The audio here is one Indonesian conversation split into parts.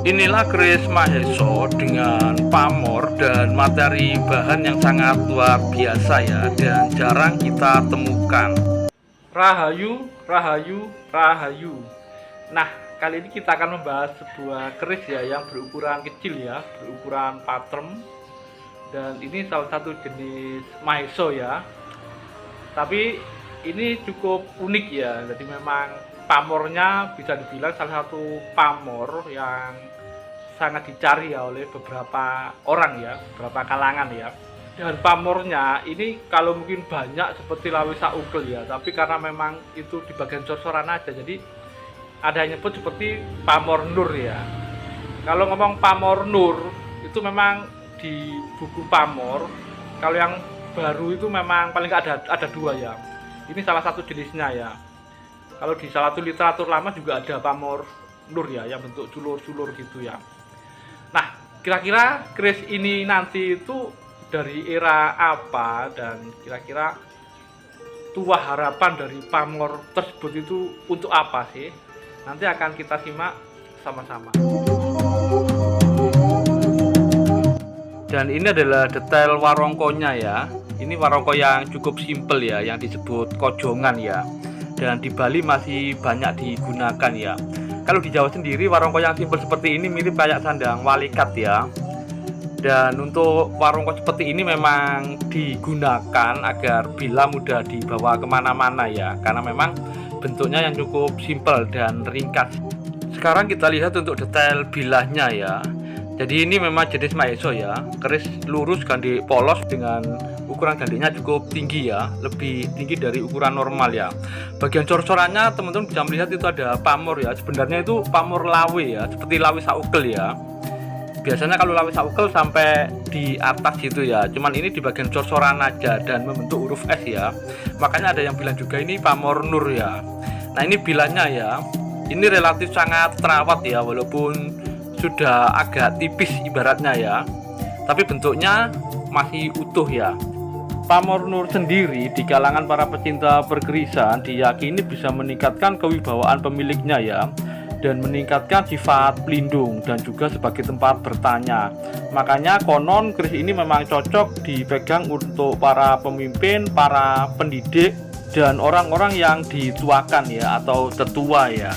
Inilah keris Maheso dengan pamor dan materi bahan yang sangat luar biasa ya, dan jarang kita temukan. Rahayu, rahayu, rahayu. Nah, kali ini kita akan membahas sebuah keris ya yang berukuran kecil ya, berukuran patrem. Dan ini salah satu jenis Maheso ya. Tapi ini cukup unik ya, jadi memang pamornya bisa dibilang salah satu pamor yang sangat dicari ya oleh beberapa orang ya, beberapa kalangan ya. Dan pamornya ini kalau mungkin banyak seperti lawe saukel ya, tapi karena memang itu di bagian cor-coran aja, jadi ada yang nyebut seperti pamor nur ya. Kalau ngomong pamor nur itu memang di buku pamor, kalau yang baru itu memang paling nggak ada dua ya. Ini salah satu jenisnya ya. Kalau di salah satu literatur lama juga ada pamor nur ya, yang bentuk culur-culur gitu ya. Nah, kira-kira keris ini nanti itu dari era apa, dan kira-kira tuah harapan dari pamor tersebut itu untuk apa sih? Nanti akan kita simak sama-sama. Dan ini adalah detail warongkonya ya. Ini warongko yang cukup simpel ya, yang disebut kojongan ya. Dan di Bali masih banyak digunakan ya. Kalau di Jawa sendiri warongko yang simpel seperti ini mirip kayak sandang walikat ya. Dan untuk warongko seperti ini memang digunakan agar bila mudah dibawa kemana-mana ya, karena memang bentuknya yang cukup simpel dan ringkas. Sekarang kita lihat untuk detail bilahnya ya. Jadi ini memang jenis Maheso ya, keris lurus gandhi polos dengan ukuran gandhinya cukup tinggi ya, lebih tinggi dari ukuran normal ya. Bagian cor-corannya teman-teman bisa melihat itu ada pamor ya, sebenarnya itu pamor lawe ya, seperti lawe saukel ya. Biasanya kalau lawe saukel sampai di atas gitu ya, cuman ini di bagian cor-coran aja dan membentuk huruf S ya. Makanya ada yang bilang juga ini pamor nur ya. Nah, ini bilahnya ya, ini relatif sangat terawat ya, walaupun sudah agak tipis ibaratnya ya, tapi bentuknya masih utuh ya. Pamor nur sendiri di kalangan para pecinta perkerisan diyakini bisa meningkatkan kewibawaan pemiliknya ya, dan meningkatkan sifat pelindung dan juga sebagai tempat bertanya. Makanya konon keris ini memang cocok dipegang untuk para pemimpin, para pendidik, dan orang-orang yang dituakan ya, atau tetua ya.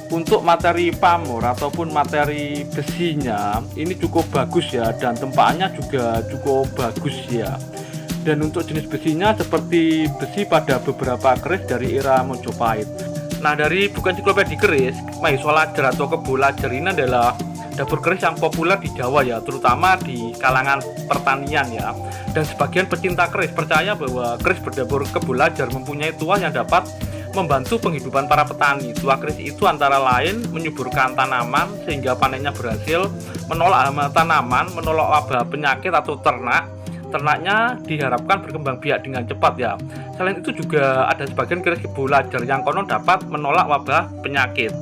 Untuk materi pamor ataupun materi besinya ini cukup bagus ya, dan tempaannya juga cukup bagus ya. Dan untuk jenis besinya seperti besi pada beberapa keris dari era Mojopahit. Nah, dari buku ensiklopedia keris, Maheso Lajar atau Kebo Lajar ini adalah dapur keris yang populer di Jawa ya, terutama di kalangan pertanian ya. Dan sebagian pecinta keris percaya bahwa keris berdapur Kebo Lajar mempunyai tuah yang dapat membantu penghidupan para petani. Tuah keris itu antara lain menyuburkan tanaman sehingga panennya berhasil, menolak hama tanaman, menolak wabah penyakit atau ternaknya diharapkan berkembang biak dengan cepat ya. Selain itu juga ada sebagian keris Kebo Lajar yang konon dapat menolak wabah penyakit.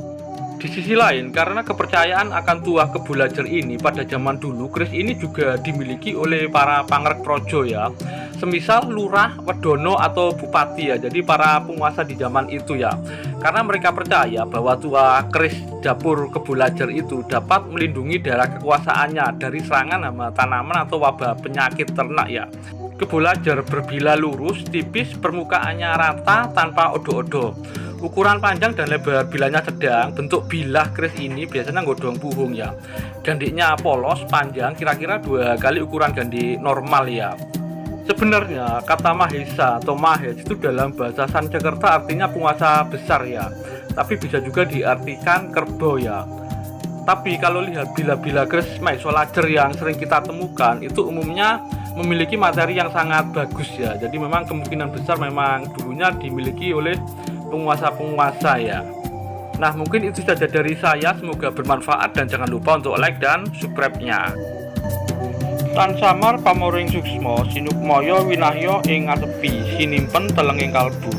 Di sisi lain, karena kepercayaan akan tuah Kebo Lajar ini pada zaman dulu, keris ini juga dimiliki oleh para pangrek projo ya, semisal lurah, wedono, atau bupati ya, jadi para penguasa di zaman itu ya. Karena mereka percaya bahwa tuah keris dapur Kebo Lajar itu dapat melindungi daerah kekuasaannya dari serangan hama tanaman atau wabah penyakit ternak ya. Kebo Lajar berbilah lurus, tipis, permukaannya rata tanpa odo-odo. Ukuran panjang dan lebar bilahnya sedang. Bentuk bilah keris ini biasanya nggodong puhung ya. Gandiknya polos, panjang, kira-kira 2 kali ukuran gandhi normal ya. Sebenarnya kata Mahesa atau Mahes itu dalam bahasa Sanskerta artinya penguasa besar ya, tapi bisa juga diartikan kerbau ya. Tapi kalau lihat bila-bila keris Maheso Lajar yang sering kita temukan itu umumnya memiliki materi yang sangat bagus ya. Jadi memang kemungkinan besar memang dulunya dimiliki oleh penguasa-penguasa ya. Nah, mungkin itu saja dari saya, semoga bermanfaat dan jangan lupa untuk like dan subscribe-nya. Tan samar pamoring suksmo sinukmoyo winahyo ing ngasepi sinimpen telenging kalbu.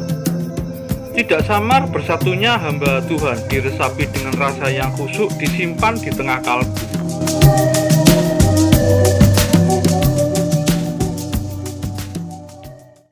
Tidak samar bersatunya hamba Tuhan diresapi dengan rasa yang khusyuk disimpan di tengah kalbu.